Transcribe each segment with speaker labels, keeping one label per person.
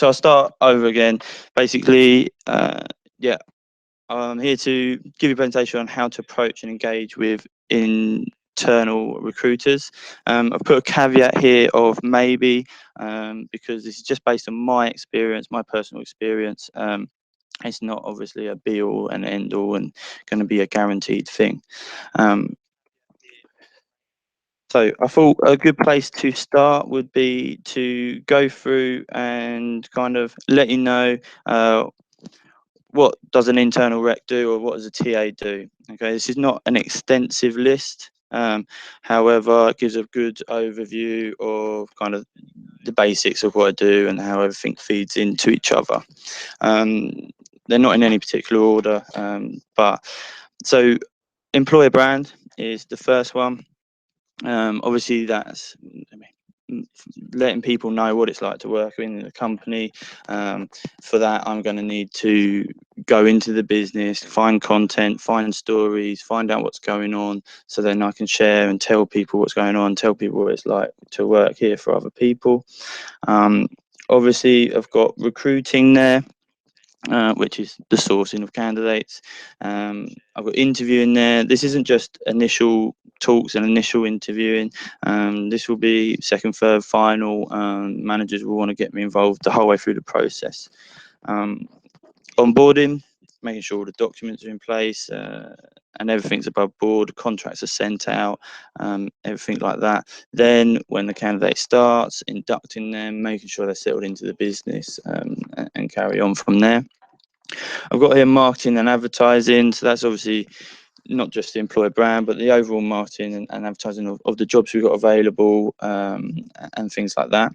Speaker 1: So I'll start over again. Basically, yeah, I'm here to give you a presentation on how to approach and engage with internal recruiters. I've put a caveat here of maybe, because this is just based on my experience, my personal experience. It's not obviously a be all and end all and going to be a guaranteed thing. So I thought a good place to start would be to go through and kind of let you know what does an internal rec do or what does a TA do. Okay, this is not an extensive list. However, it gives a good overview of kind of the basics of what I do and how everything feeds into each other. They're not in any particular order, but so employer brand is the first one. Obviously, that's letting people know what it's like to work in the company. For that, I'm going to need to go into the business, find content, find stories, find out what's going on, so then I can share and tell people what's going on, tell people what it's like to work here for other people. Obviously, I've got recruiting there. Which is the sourcing of candidates. I've got interviewing there. This isn't just initial talks and initial interviewing. This will be second, third, final. Managers will want to get me involved the whole way through the process. Onboarding, making sure all the documents are in place and everything's above board, contracts are sent out, everything like that. Then when the candidate starts, inducting them, making sure they're settled into the business and carry on from there. I've got here marketing and advertising, so that's obviously not just the employer brand, but the overall marketing and advertising of the jobs we've got available and things like that.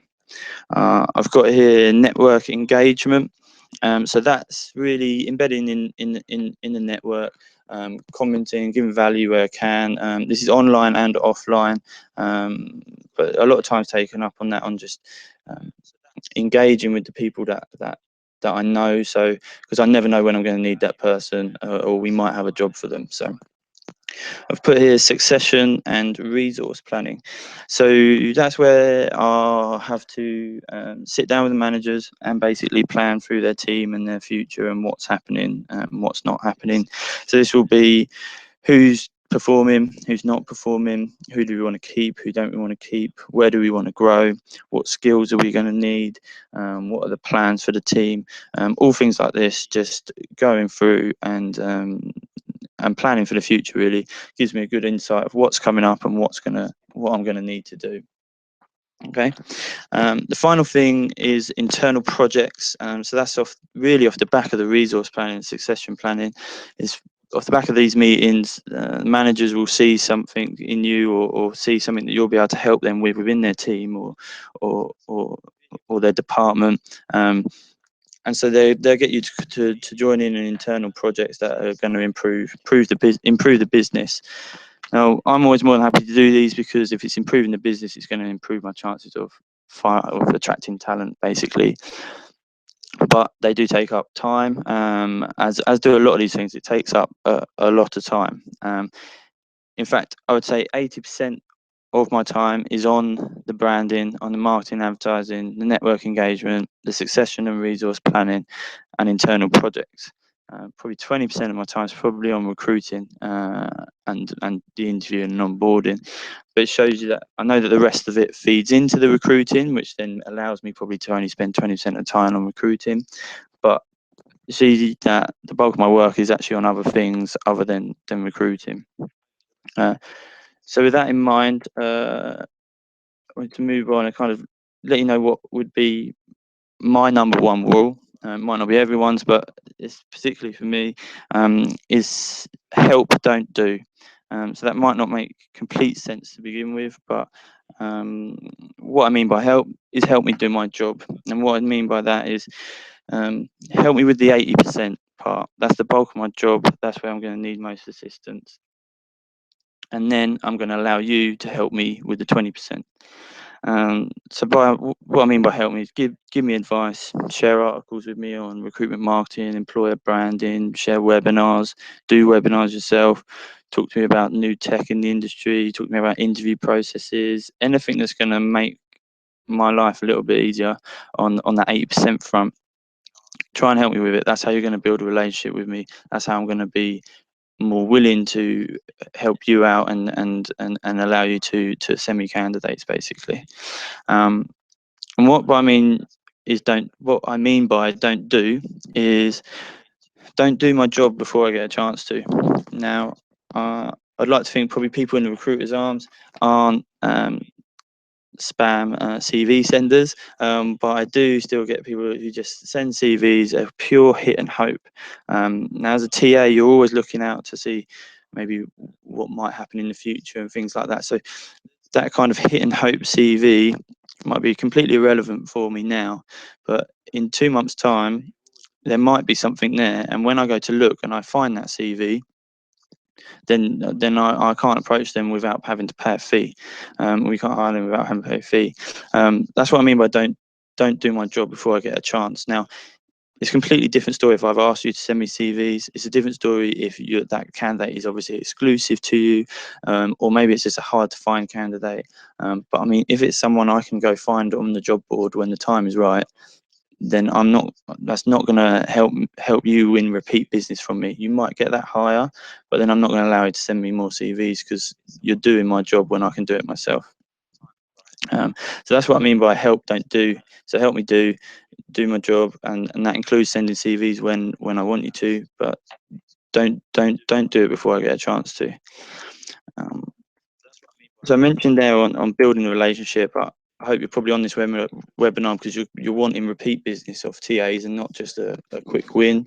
Speaker 1: I've got here network engagement, so that's really embedding in the network, commenting, giving value where I can. This is online and offline, but a lot of time's taken up on that, on just engaging with the people that I know, so because I never know when I'm going to need that person or we might have a job for them. So I've put here succession and resource planning. So that's where I'll have to sit down with the managers and basically plan through their team and their future and what's happening and what's not happening. So this will be who's performing, who's not performing, who do we want to keep, who don't we want to keep, where do we want to grow, what skills are we going to need, what are the plans for the team, all things like this, just going through and planning for the future really gives me a good insight of what's coming up and what I'm going to need to do. Okay, the final thing is internal projects. So that's really off the back of the resource planning, succession planning. Is off the back of these meetings, managers will see something in you or see something that you'll be able to help them with within their team or their department. And so they'll get you to join in internal projects that are going to improve the business. Now, I'm always more than happy to do these because if it's improving the business, it's going to improve my chances of attracting talent, basically. But they do take up time, as do a lot of these things. It takes up a lot of time. In fact, I would say 80% of my time is on the branding, on the marketing, advertising, the network engagement, the succession and resource planning, and internal projects. Probably 20% of my time is probably on recruiting and the interviewing and onboarding. But it shows you that I know that the rest of it feeds into the recruiting, which then allows me probably to only spend 20% of the time on recruiting. But you see that the bulk of my work is actually on other things other than recruiting. So with that in mind, I want to move on and kind of let you know what would be my number one rule. Might not be everyone's, but it's particularly for me, is help, don't do. So that might not make complete sense to begin with, but what I mean by help is help me do my job. And what I mean by that is help me with the 80% part. That's the bulk of my job. That's where I'm going to need most assistance. And then I'm going to allow you to help me with the 20%. So what I mean by help me is give me advice, share articles with me on recruitment marketing, employer branding, share webinars, do webinars yourself, talk to me about new tech in the industry, talk to me about interview processes, anything that's going to make my life a little bit easier on that 80% front. Try and help me with it. That's how you're going to build a relationship with me. That's how I'm going to be more willing to help you out and allow you to send me candidates, basically. And what I mean by don't do is don't do my job before I get a chance to. Now, I'd like to think probably people in the recruiter's arms aren't spam CV senders, but I do still get people who just send CVs a pure hit and hope. Now, as a TA, you're always looking out to see maybe what might happen in the future and things like that. So that kind of hit and hope CV might be completely irrelevant for me now, but in 2 months' time, there might be something there. And when I go to look and I find that CV, then I can't approach them without having to pay a fee. We can't hire them without having to pay a fee. That's what I mean by don't do my job before I get a chance. Now, it's a completely different story if I've asked you to send me CVs. It's a different story if that candidate is obviously exclusive to you, or maybe it's just a hard to find candidate. But I mean, if it's someone I can go find on the job board when the time is right, then that's not going to help you win repeat business from me. You might get that higher, but then I'm not going to allow you to send me more CVs because you're doing my job when I can do it myself. So that's what I mean by help, don't do. So help me do my job, and that includes sending CVs when I want you to, but don't do it before I get a chance to. So I mentioned there on building a relationship. I hope you're probably on this webinar because you're wanting repeat business of TAs and not just a quick win.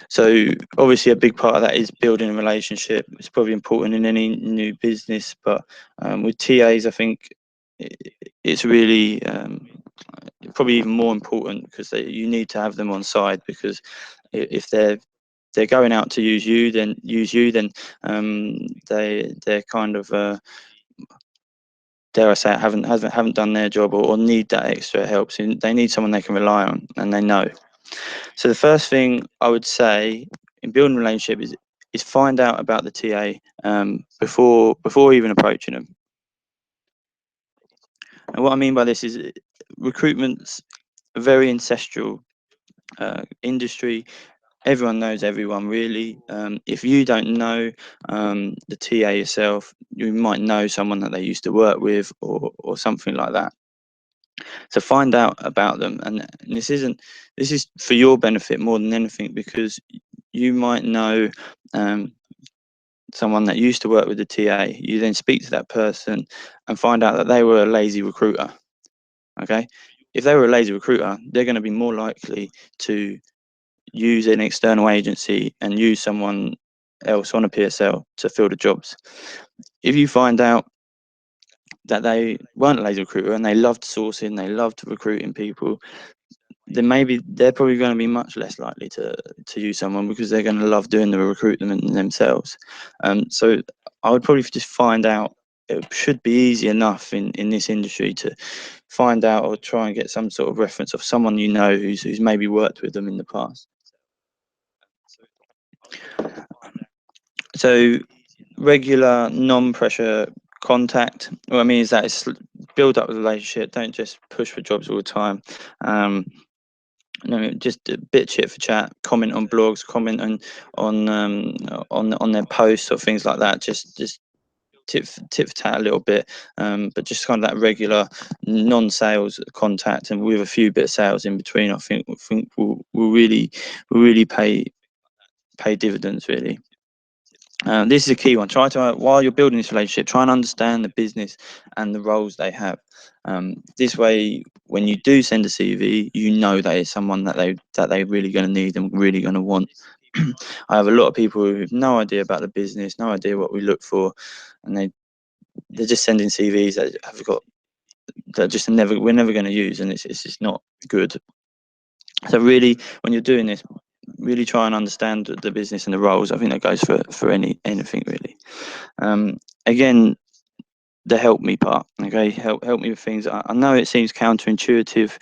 Speaker 1: So obviously a big part of that is building a relationship. It's probably important in any new business, but with TAs, I think it's really probably even more important because you need to have them on side, because if they're going out to use you, then they're kind of dare I say it, haven't done their job or need that extra help. So they need someone they can rely on and they know. So the first thing I would say in building a relationship is find out about the TA before even approaching them. And what I mean by this is recruitment's a very ancestral industry. Everyone knows everyone, really. If you don't know the TA yourself, you might know someone that they used to work with or something like that. So find out about them, and this is for your benefit more than anything, because you might know someone that used to work with the TA. You then speak to that person and find out that they were a lazy recruiter. Okay, if they were a lazy recruiter, they're going to be more likely to use an external agency and use someone else on a PSL to fill the jobs. If you find out that they weren't a lazy recruiter and they loved sourcing, they loved recruiting people, then maybe they're probably going to be much less likely to use someone because they're going to love doing the recruitment themselves. So I would probably just find out. It should be easy enough in this industry to find out or try and get some sort of reference of someone you know who's maybe worked with them in the past. So regular non-pressure contact, what I mean is that it's build up a relationship. Don't just push for jobs all the time. Just a bit chit for chat, comment on blogs, comment on their posts or things like that. Just tit for tat a little bit, but just kind of that regular non-sales contact and with a few bit of sales in between. I think will really pay dividends, really. This is a key one. Try to, while you're building this relationship, try and understand the business and the roles they have. This way, when you do send a CV, you know that it's someone that they're really going to need and really going to want. I have a lot of people who have no idea about the business, no idea what we look for, and they're just sending CVs that have got that just we're never going to use, and it's just not good. So really, when you're doing this, really try and understand the business and the roles. I think that goes for anything really. Again, the help me part. Okay, help me with things. I know it seems counterintuitive,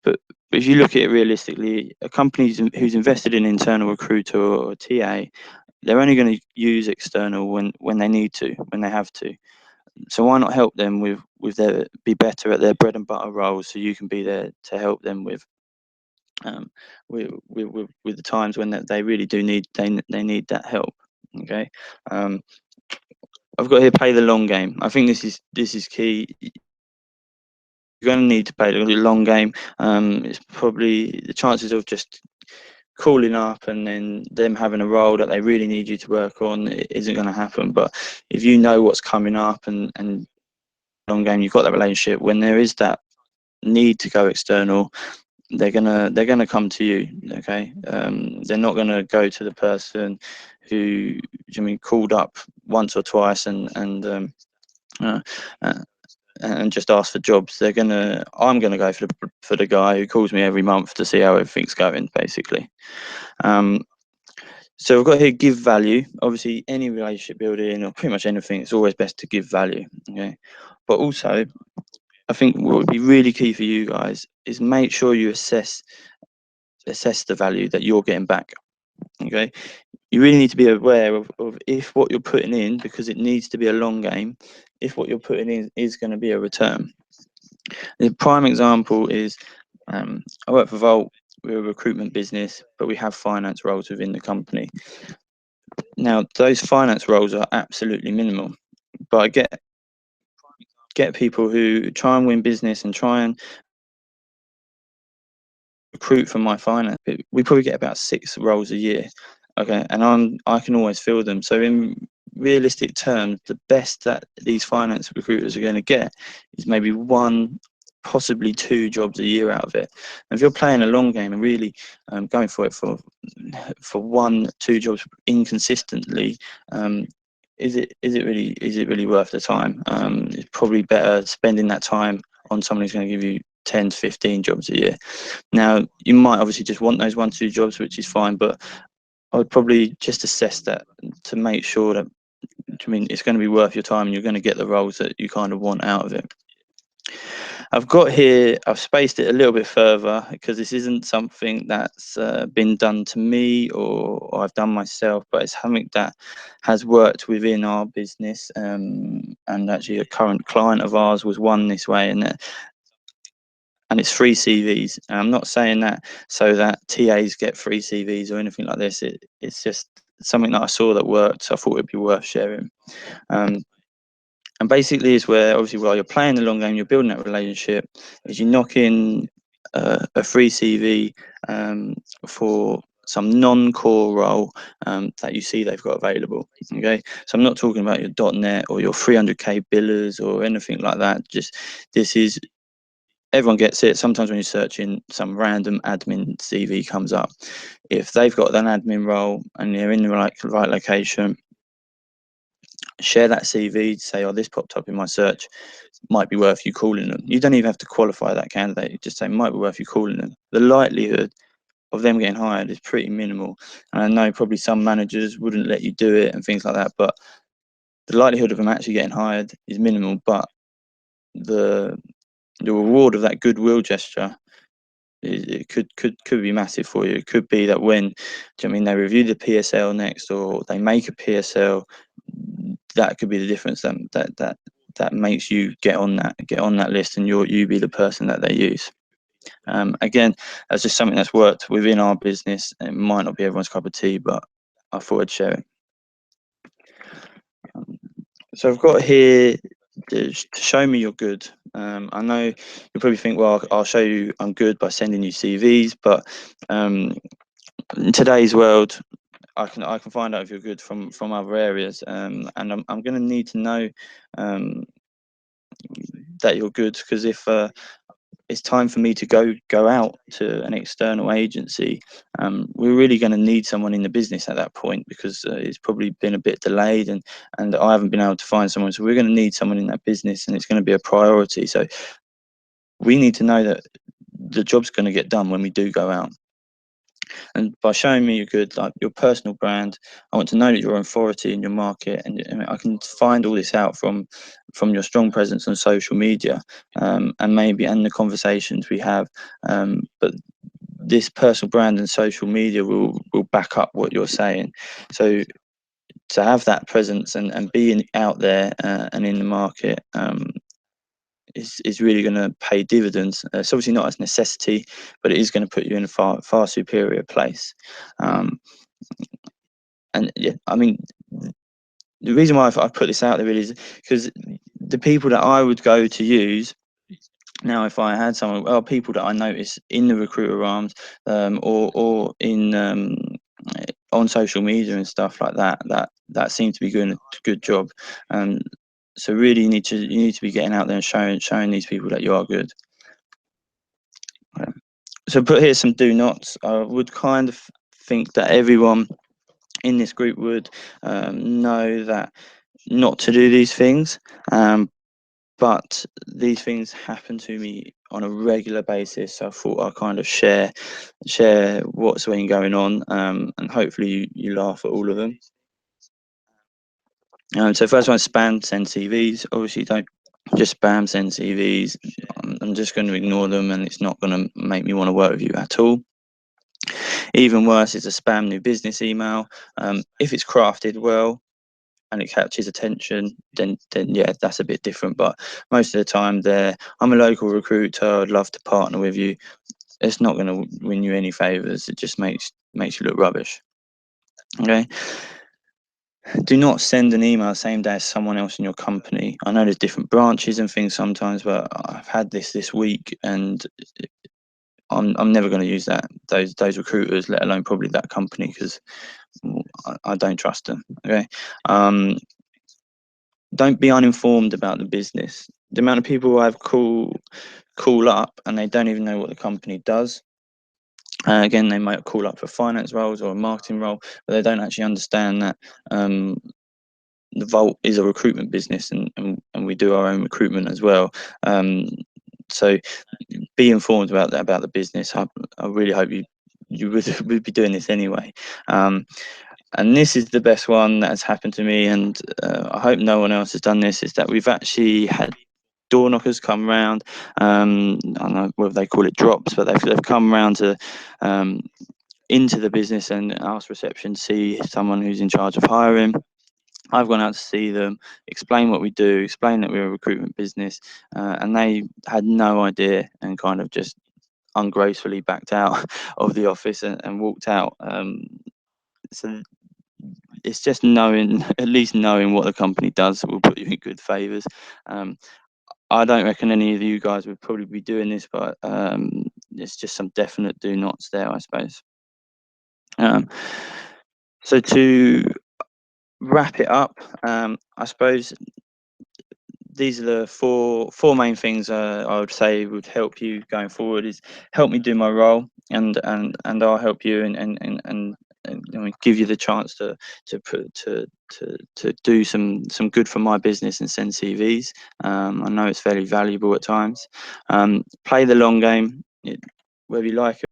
Speaker 1: but if you look at it realistically, a company who's invested in internal recruiter or TA, they're only going to use external when they need to, when they have to. So why not help them with their be better at their bread and butter roles, so you can be there to help them um, with the times when they really do need they need that help. Okay, I've got here play the long game. I think this is key. You're going to need to play the long game. It's probably the chances of just calling up and then them having a role that they really need you to work on, it isn't going to happen. But if you know what's coming up and long game, you've got that relationship, when there is that need to go external, they're gonna come to you. Okay, they're not gonna go to the person who, I mean, called up once or twice uh, uh, and just ask for jobs. I'm gonna go for the guy who calls me every month to see how everything's going, basically. um, so we've got here give value. Obviously, any relationship building or pretty much anything, it's always best to give value. Okay, but also I think what would be really key for you guys is make sure you assess the value that you're getting back. Okay, you really need to be aware of if what you're putting in, because it needs to be a long game, if what you're putting in is going to be a return. The prime example is I work for Volt. We're a recruitment business, but we have finance roles within the company. Now those finance roles are absolutely minimal, but I get people who try and win business and try and recruit for my finance. We probably get about 6 roles a year. Okay, and I can always fill them. So in realistic terms, the best that these finance recruiters are going to get is maybe 1, possibly 2 jobs a year out of it. And if you're playing a long game and really going for it for 1, 2 jobs inconsistently, is it really worth the time? It's probably better spending that time on someone who's going to give you 10 to 15 jobs a year. Now, you might obviously just want those 1, 2 jobs, which is fine, but I would probably just assess that to make sure that, I mean, it's going to be worth your time and you're going to get the roles that you kind of want out of it. I've got here, I've spaced it a little bit further because this isn't something that's been done to me or I've done myself, but it's something that has worked within our business. And actually, a current client of ours was one this way, and it's free CVs. And I'm not saying that so that TAs get free CVs or anything like this. It's just something that I saw that worked, so I thought it'd be worth sharing. And basically, is where obviously while you're playing the long game, you're building that relationship. Is you knock in a free CV for some non-core role that you see they've got available. Okay, so I'm not talking about your .NET or your 300k billers or anything like that. Just this is, everyone gets it. Sometimes when you're searching, some random admin CV comes up. If they've got an admin role and they're in the right location, share that CV, say, oh, this popped up in my search, might be worth you calling them. You don't even have to qualify that candidate. You just say, might be worth you calling them. The likelihood of them getting hired is pretty minimal. And I know probably some managers wouldn't let you do it and things like that, but the likelihood of them actually getting hired is minimal. But the reward of that goodwill gesture, it could be massive for you. It could be that when, I mean, they review the PSL next, or they make a PSL, that could be the difference that makes you get on that list, and you be the person that they use. Again, that's just something that's worked within our business. It might not be everyone's cup of tea, but I thought I'd share it. So I've got here to show me you're good. I know you'll probably think, well, I'll show you I'm good by sending you CVs, but in today's world, I can find out if you're good from other areas, and I'm going to need to know that you're good, because if it's time for me to go out to an external agency, we're really going to need someone in the business at that point, because it's probably been a bit delayed and I haven't been able to find someone. So we're going to need someone in that business, and it's going to be a priority. So we need to know that the job's going to get done when we do go out. And by showing me you're good, like your personal brand, I want to know that you're an authority in your market, and I can find all this out from your strong presence on social media, and the conversations we have. But this personal brand and social media will back up what you're saying. So to have that presence and being out there and in the market is really going to pay dividends. It's obviously not as necessity, but it is going to put you in a far superior place. And yeah, I mean, the reason why I put this out there really is because the people that I would go to use now, if I had someone, well, people that I notice in the recruiter arms, or in on social media and stuff like that, that seem to be doing a good job. So really, you need to be getting out there and showing these people that you are good. So put here some do nots. I would kind of think that everyone in this group would know that not to do these things, but these things happen to me on a regular basis. So I thought I'd kind of share what's been going on, and hopefully you laugh at all of them. So first one, spam send CVs. Obviously, don't just spam send CVs. I'm just going to ignore them, and it's not going to make me want to work with you at all. Even worse is a spam new business email. If it's crafted well and it catches attention, then yeah, that's a bit different. But most of the time, I'm a local recruiter. I'd love to partner with you. It's not going to win you any favors. It just makes you look rubbish. Okay. Do not send an email the same day as someone else in your company. I know there's different branches and things sometimes, but I've had this week, and I'm never going to use those recruiters, let alone probably that company, because I don't trust them. Okay. Don't be uninformed about the business. The amount of people I've call up and they don't even know what the company does. Again, they might call up for finance roles or a marketing role, but they don't actually understand that the Vault is a recruitment business, and we do our own recruitment as well. So be informed about that, about the business. I really hope you would be doing this anyway. And this is the best one that has happened to me, and I hope no one else has done this, is that we've actually had door knockers come round. I don't know whether they call it drops, but they've come round to into the business and asked reception to see someone who's in charge of hiring. I've gone out to see them, explain what we do, explain that we're a recruitment business, and they had no idea and kind of just ungracefully backed out of the office and walked out. So it's just at least knowing what the company does will put you in good favors. I don't reckon any of you guys would probably be doing this, but it's just some definite do nots there, I suppose. So to wrap it up, I suppose these are the four main things I would say would help you going forward. Is help me do my role, and I'll help you and give you the chance to do some good for my business and send CVs. I know it's fairly valuable at times. Play the long game, whether you like it